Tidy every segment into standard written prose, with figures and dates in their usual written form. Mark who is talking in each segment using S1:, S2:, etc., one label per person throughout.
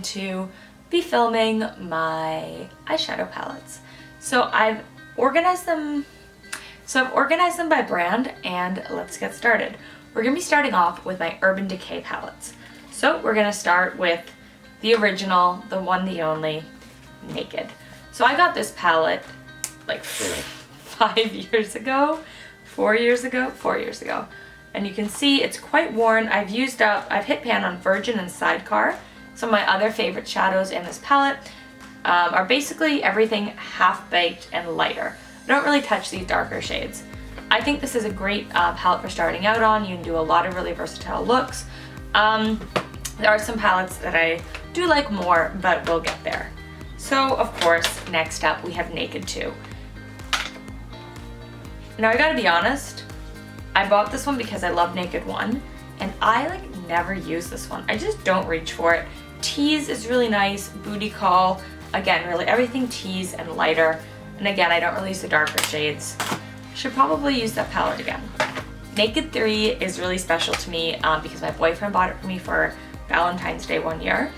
S1: going to be filming my eyeshadow palettes. So I've organized them by brand, and let's get started. We're gonna be starting off with my Urban Decay palettes. So we're gonna start with the original, the one, the only, Naked. So I got this palette like 4 years ago. And you can see it's quite worn. I've hit pan on Virgin and Sidecar. Some of my other favorite shadows in this palette are basically everything half-baked and lighter. I don't really touch these darker shades. I think this is a great palette for starting out on. You can do a lot of really versatile looks. There are some palettes that I do like more, but we'll get there. So, of course, next up we have Naked 2. Now I gotta be honest, I bought this one because I love Naked 1, and I never use this one. I just don't reach for it. Tease is really nice, Booty Call, again, really everything tease and lighter. And again, I don't really use the darker shades. Should probably use that palette again. Naked 3 is really special to me because my boyfriend bought it for me for Valentine's Day one year.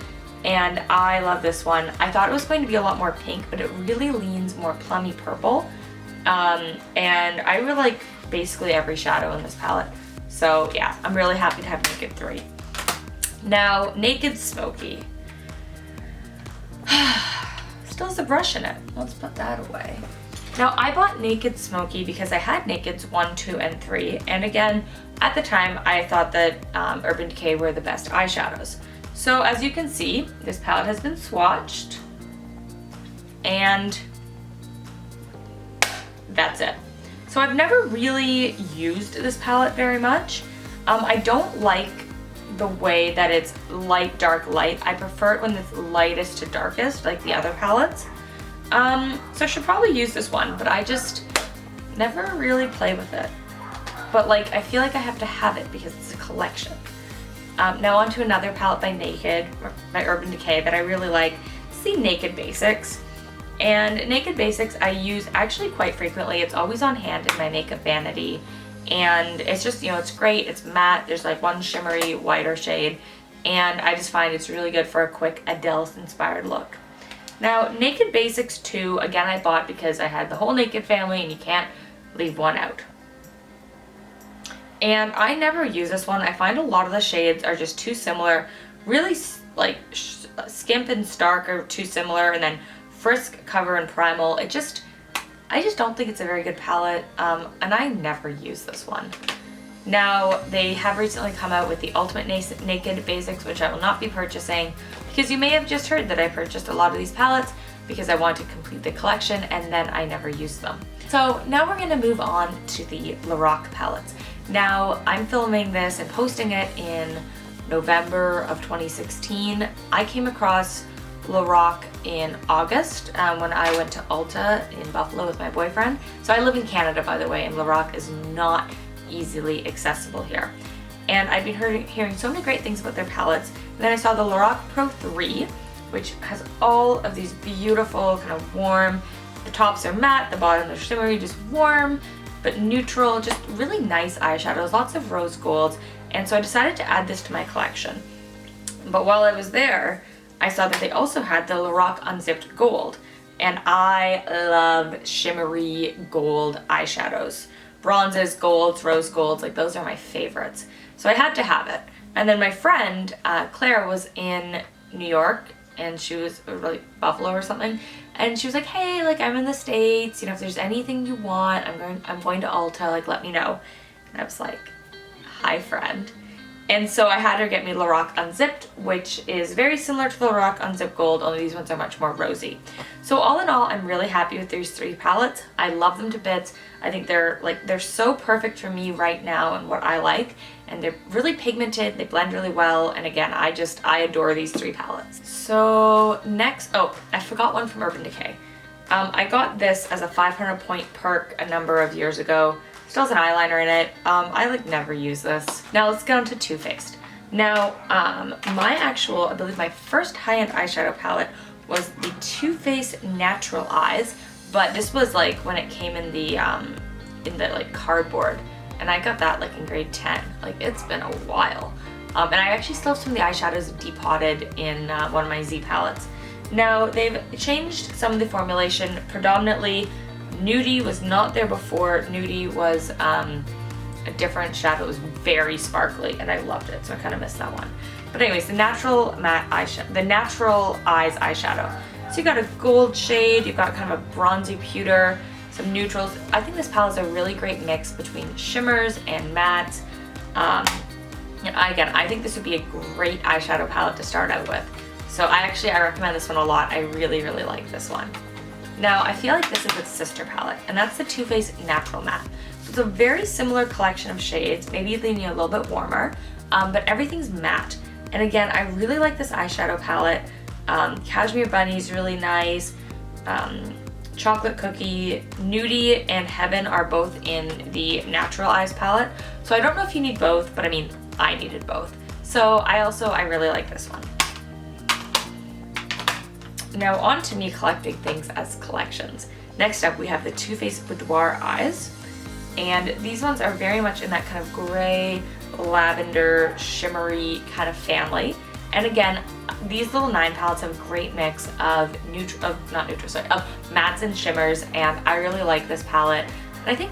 S1: And I love this one. I thought it was going to be a lot more pink, but it really leans more plummy purple. And I really like basically every shadow in this palette. So yeah, I'm really happy to have Naked 3. Now, Naked Smoky. Still has a brush in it. Let's put that away. Now, I bought Naked Smoky because I had Nakeds 1, 2, and 3. And again, at the time, I thought that Urban Decay were the best eyeshadows. So as you can see, this palette has been swatched. And that's it. So I've never really used this palette very much. I don't like the way that it's light, dark, light. I prefer it when it's lightest to darkest, like the other palettes. So I should probably use this one, but I just never really play with it. But I feel like I have to have it because it's a collection. Now on to another palette by Naked, by Urban Decay, that I really like. It's the Naked Basics. And Naked Basics I use actually quite frequently. It's always on hand in my makeup vanity. And it's just, it's great. It's matte. There's one shimmery, whiter shade. And I just find it's really good for a quick Adele-inspired look. Now, Naked Basics 2, again, I bought because I had the whole Naked family and you can't leave one out. And I never use this one. I find a lot of the shades are just too similar. Really, Skimp and Stark are too similar, and then Frisk, Cover, and Primal. I just don't think it's a very good palette, and I never use this one. Now, they have recently come out with the Ultimate Naked Basics, which I will not be purchasing, because you may have just heard that I purchased a lot of these palettes because I want to complete the collection, and then I never use them. So now we're gonna move on to the Lorac palettes. Now, I'm filming this and posting it in November of 2016. I came across Lorac in August when I went to Ulta in Buffalo with my boyfriend. So I live in Canada, by the way, and Lorac is not easily accessible here. And I've been hearing so many great things about their palettes. And then I saw the Lorac Pro 3, which has all of these beautiful, kind of warm, the tops are matte, the bottom are shimmery, just warm, but neutral, just really nice eyeshadows, lots of rose golds. And so I decided to add this to my collection. But while I was there, I saw that they also had the Lorac Unzipped Gold, and I love shimmery gold eyeshadows. Bronzes, golds, rose golds, those are my favorites. So I had to have it. And then my friend, Claire, was in New York, and she was, Buffalo or something, and she was like, hey, I'm in the States, if there's anything you want, I'm going to Ulta, let me know. And I was like, hi, friend. And so I had her get me Lorac Unzipped, which is very similar to the Lorac Unzipped Gold, only these ones are much more rosy. So all in all, I'm really happy with these 3 palettes. I love them to bits. I think they're so perfect for me right now and what I like. And they're really pigmented, they blend really well, and again, I adore these 3 palettes. So next, oh, I forgot one from Urban Decay. I got this as a 500 point perk a number of years ago. Still has an eyeliner in it. I never use this. Now let's get on to Too Faced. Now, I believe my first high-end eyeshadow palette was the Too Faced Natural Eyes, but this was when it came in the cardboard, and I got that in grade 10. It's been a while. And I actually still have some of the eyeshadows depotted in one of my Z palettes. Now, they've changed some of the formulation. Predominantly, Nudie was not there before. Nudie was a different shadow. It was very sparkly, and I loved it, so I kind of missed that one. But anyways, the natural matte eyeshadow, the Natural Eyes eyeshadow. So you got a gold shade, you've got kind of a bronzy pewter, some neutrals. I think this palette is a really great mix between shimmers and mattes. And again, I think this would be a great eyeshadow palette to start out with. So I recommend this one a lot. I really, really like this one. Now, I feel like this is its sister palette, and that's the Too Faced Natural Matte. So it's a very similar collection of shades, maybe leaning a little bit warmer, but everything's matte. And again, I really like this eyeshadow palette. Cashmere Bunny is really nice. Chocolate Cookie, Nudie, and Heaven are both in the Natural Eyes palette. So I don't know if you need both, but I mean, I needed both. So I really like this one. Now on to me collecting things as collections. Next up, we have the Too Faced Boudoir Eyes. And these ones are very much in that kind of gray, lavender, shimmery kind of family. And again, these little 9 palettes have a great mix of mattes and shimmers, and I really like this palette. And I think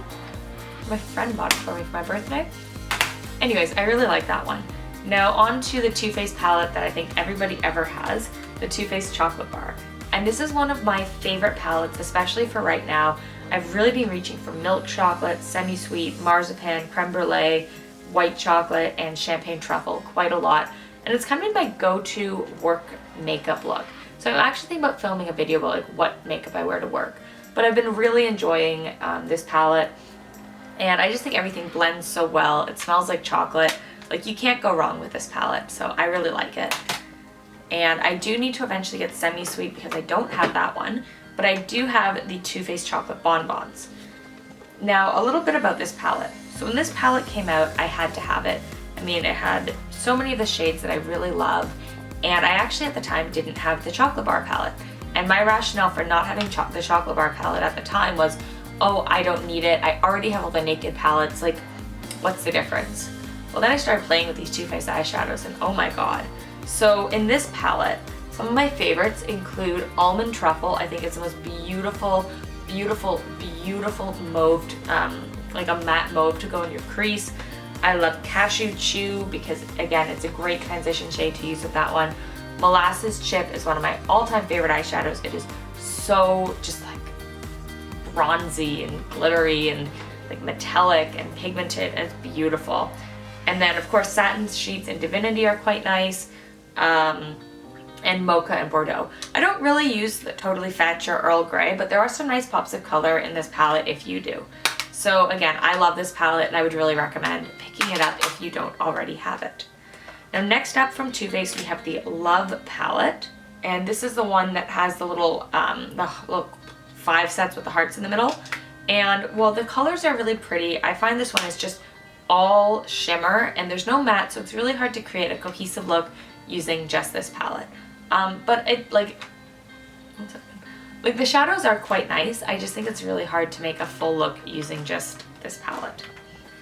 S1: my friend bought it for me for my birthday. Anyways, I really like that one. Now on to the Too Faced palette that I think everybody ever has, the Too Faced Chocolate Bar. And this is one of my favorite palettes, especially for right now. I've really been reaching for milk chocolate, semi-sweet, marzipan, creme brulee, white chocolate, and champagne truffle quite a lot. And it's kind of been my go-to work makeup look. So I'm actually thinking about filming a video about like what makeup I wear to work. But I've been really enjoying this palette, and I just think everything blends so well. It smells like chocolate. Like, you can't go wrong with this palette, so I really like it. And I do need to eventually get semi-sweet because I don't have that one, but I do have the Too Faced Chocolate Bonbons. Now, a little bit about this palette. So when this palette came out, I had to have it. I mean, it had so many of the shades that I really love, and I actually at the time didn't have the Chocolate Bar palette. And my rationale for not having the Chocolate Bar palette at the time was, oh, I don't need it. I already have all the Naked palettes. Like, what's the difference? Well, then I started playing with these Too Faced eyeshadows, and oh my god. So in this palette, some of my favorites include Almond Truffle. I think it's the most beautiful, beautiful, beautiful mauve, like a matte mauve to go in your crease. I love Cashew Chew because, again, it's a great transition shade to use with that one. Molasses Chip is one of my all-time favorite eyeshadows. It is so just like bronzy and glittery and like metallic and pigmented, and it's beautiful. And then, of course, Satin Sheets and Divinity are quite nice. And Mocha and Bordeaux. I don't really use the Totally Fetch or Earl Grey, but there are some nice pops of color in this palette if you do. So again, I love this palette, and I would really recommend picking it up if you don't already have it. Now next up from Too Faced, we have the Love palette, and this is the one that has the little 5 sets with the hearts in the middle. And while the colors are really pretty, I find this one is just all shimmer, and there's no matte, so it's really hard to create a cohesive look using just this palette. But it like the shadows are quite nice. I just think it's really hard to make a full look using just this palette.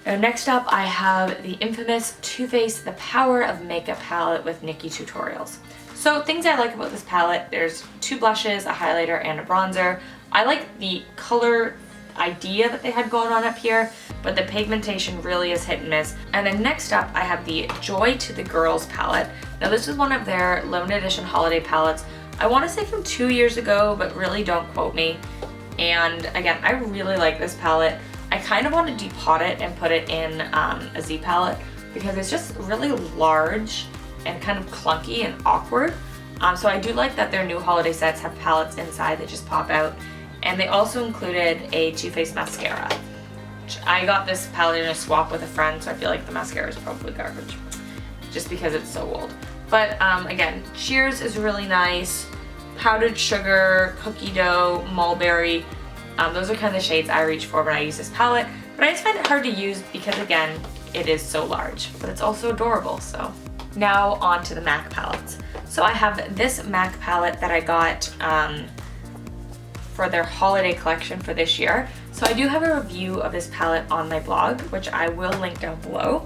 S1: Now next up, I have the infamous Too Faced The Power of Makeup palette with Nikki Tutorials. So things I like about this palette, there's 2 blushes, a highlighter, and a bronzer. I like the color idea that they had going on up here, but the pigmentation really is hit and miss. And then next up, I have the Joy to the Girls palette. Now this is one of their limited edition holiday palettes. I want to say from 2 years ago, but really don't quote me. And again, I really like this palette. I kind of want to depot it and put it in a Z palette because it's just really large and kind of clunky and awkward. So I do like that their new holiday sets have palettes inside that just pop out. And they also included a Too Faced mascara. I got this palette in a swap with a friend, so I feel like the mascara is probably garbage just because it's so old. But again, Cheers is really nice. Powdered Sugar, Cookie Dough, Mulberry. Those are kind of the shades I reach for when I use this palette. But I just find it hard to use because, again, it is so large. But it's also adorable, so. Now on to the MAC palettes. So I have this MAC palette that I got for their holiday collection for this year. So I do have a review of this palette on my blog, which I will link down below.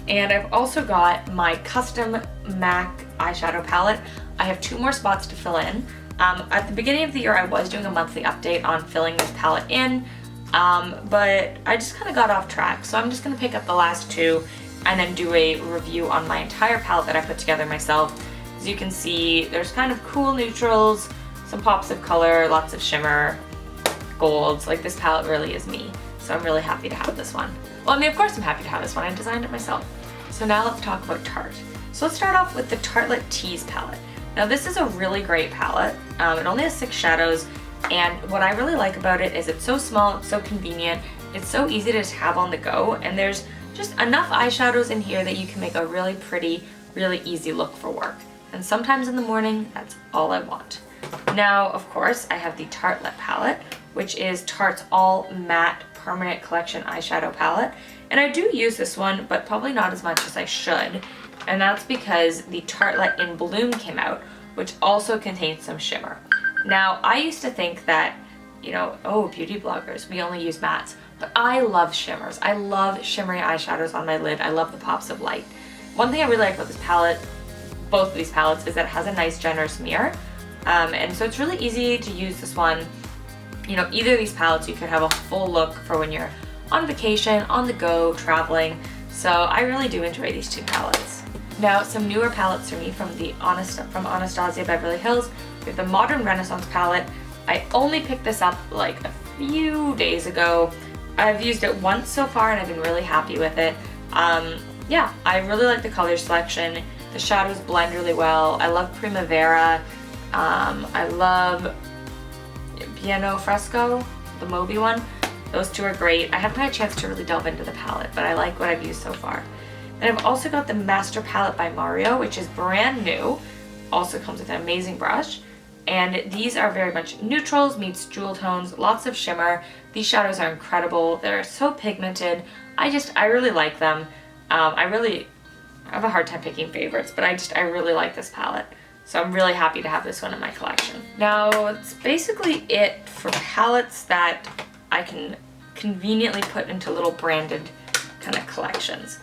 S1: And I've also got my custom MAC eyeshadow palette. I have 2 more spots to fill in. At the beginning of the year, I was doing a monthly update on filling this palette in, but I just kind of got off track. So I'm just gonna pick up the last 2 and then do a review on my entire palette that I put together myself. As you can see, there's kind of cool neutrals, some pops of color, lots of shimmer, golds. Like, this palette really is me. So I'm really happy to have this one. Well, I mean, of course I'm happy to have this one. I designed it myself. So now let's talk about Tarte. So let's start off with the Tartelette Tease palette. Now this is a really great palette. It only has 6 shadows, and what I really like about it is it's so small, it's so convenient, it's so easy to just have on the go, and there's just enough eyeshadows in here that you can make a really pretty, really easy look for work. And sometimes in the morning, that's all I want. Now, of course, I have the Tartelette palette, which is Tarte's all matte permanent collection eyeshadow palette. And I do use this one, but probably not as much as I should. And that's because the Tartelette in Bloom came out, which also contains some shimmer. Now, I used to think that, you know, oh, beauty bloggers, we only use mattes. But I love shimmers. I love shimmery eyeshadows on my lid. I love the pops of light. One thing I really like about this palette, both of these palettes, is that it has a nice generous mirror. And so it's really easy to use this one. You know, either of these palettes, you could have a full look for when you're on vacation, on the go, traveling. So I really do enjoy these 2 palettes. Now, some newer palettes for me from Anastasia Beverly Hills. We have the Modern Renaissance palette. I only picked this up like a few days ago. I've used it once so far and I've been really happy with it. Yeah, I really like the color selection. The shadows blend really well. I love Primavera. I love Piano Fresco, the Moby one. Those 2 are great. I haven't had a chance to really delve into the palette, but I like what I've used so far. Then I've also got the Master Palette by Mario, which is brand new. Also comes with an amazing brush. And these are very much neutrals meets jewel tones, lots of shimmer. These shadows are incredible. They're so pigmented. I really like them. I have a hard time picking favorites, but I really like this palette. So I'm really happy to have this one in my collection. Now, it's basically it for palettes that I can conveniently put into little branded kind of collections.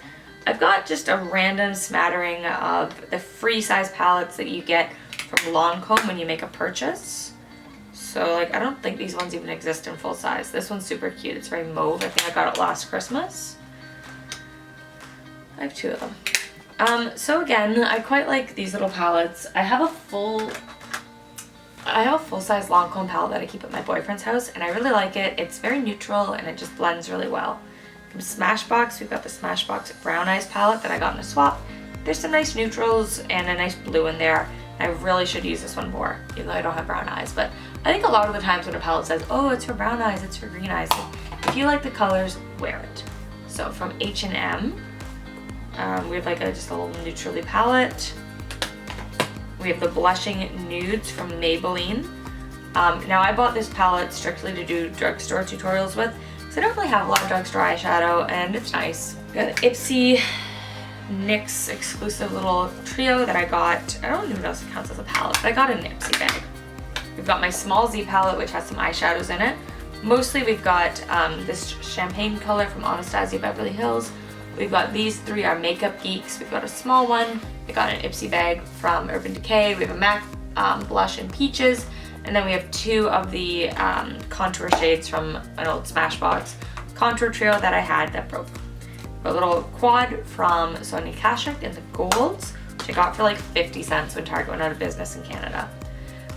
S1: I've got just a random smattering of the free size palettes that you get from Lancome when you make a purchase. So like, I don't think these ones even exist in full size. This one's super cute. It's very mauve. I think I got it last Christmas. I have 2 of them. So again, I quite like these little palettes. I have a full-size Lancome palette that I keep at my boyfriend's house, and I really like it. It's very neutral and it just blends really well. From Smashbox, we've got the Smashbox Brown Eyes palette that I got in a swap. There's some nice neutrals and a nice blue in there. I really should use this one more, even though I don't have brown eyes. But I think a lot of the times when a palette says, oh, it's for brown eyes, it's for green eyes, if you like the colors, wear it. So from H&M, we have like just a little neutrally palette. We have the Blushing Nudes from Maybelline. Now I bought this palette strictly to do drugstore tutorials with, because I don't really have a lot of drugstore eyeshadow, and it's nice. We got the Ipsy NYX exclusive little trio that I got. I don't even know if it counts as a palette, but I got an Ipsy bag. We've got my Small Z palette, which has some eyeshadows in it. Mostly we've got this champagne color from Anastasia Beverly Hills. We've got these 3 are Makeup Geeks. We've got a small one. We got an Ipsy bag from Urban Decay. We have a MAC blush in Peaches. And then we have 2 of the contour shades from an old Smashbox contour trio that I had that broke. A little quad from Sonia Kashuk in the golds, which I got for like 50 cents when Target went out of business in Canada.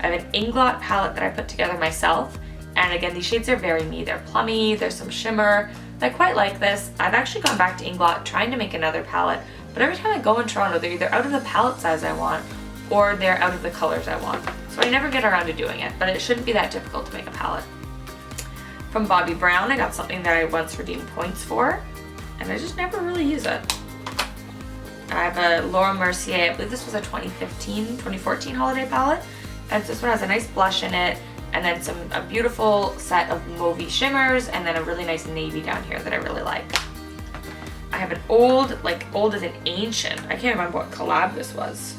S1: I have an Inglot palette that I put together myself. And again, these shades are very me. They're plummy, there's some shimmer. I quite like this. I've actually gone back to Inglot trying to make another palette, but every time I go in Toronto, they're either out of the palette size I want or they're out of the colors I want. So I never get around to doing it, but it shouldn't be that difficult to make a palette. From Bobbi Brown, I got something that I once redeemed points for, and I just never really use it. I have a Laura Mercier, I believe this was a 2014 holiday palette, and this one has a nice blush in it, and then a beautiful set of mauvey shimmers, and then a really nice navy down here that I really like. I have an old, like old as an ancient, I can't remember what collab this was.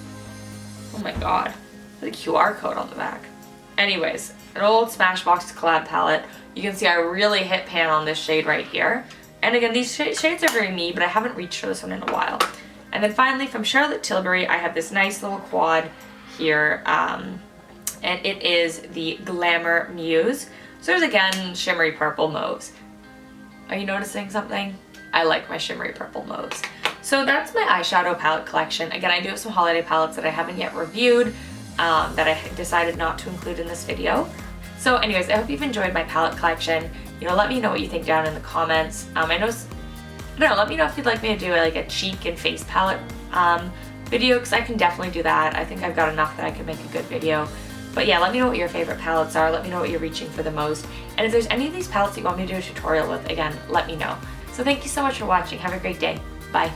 S1: Oh my god, there's a QR code on the back. Anyways, an old Smashbox collab palette. You can see I really hit pan on this shade right here. And again, these shades are very me, but I haven't reached for this one in a while. And then finally from Charlotte Tilbury, I have this nice little quad here, and it is the Glamour Muse. So there's again shimmery purple mauves. Are you noticing something? I like my shimmery purple mauves. So that's my eyeshadow palette collection. Again, I do have some holiday palettes that I haven't yet reviewed, that I decided not to include in this video. So anyways, I hope you've enjoyed my palette collection. You know, let me know what you think down in the comments. I don't know, let me know if you'd like me to do like a cheek and face palette video, because I can definitely do that. I think I've got enough that I could make a good video. But yeah, let me know what your favorite palettes are. Let me know what you're reaching for the most. And if there's any of these palettes that you want me to do a tutorial with, again, let me know. So thank you so much for watching. Have a great day. Bye.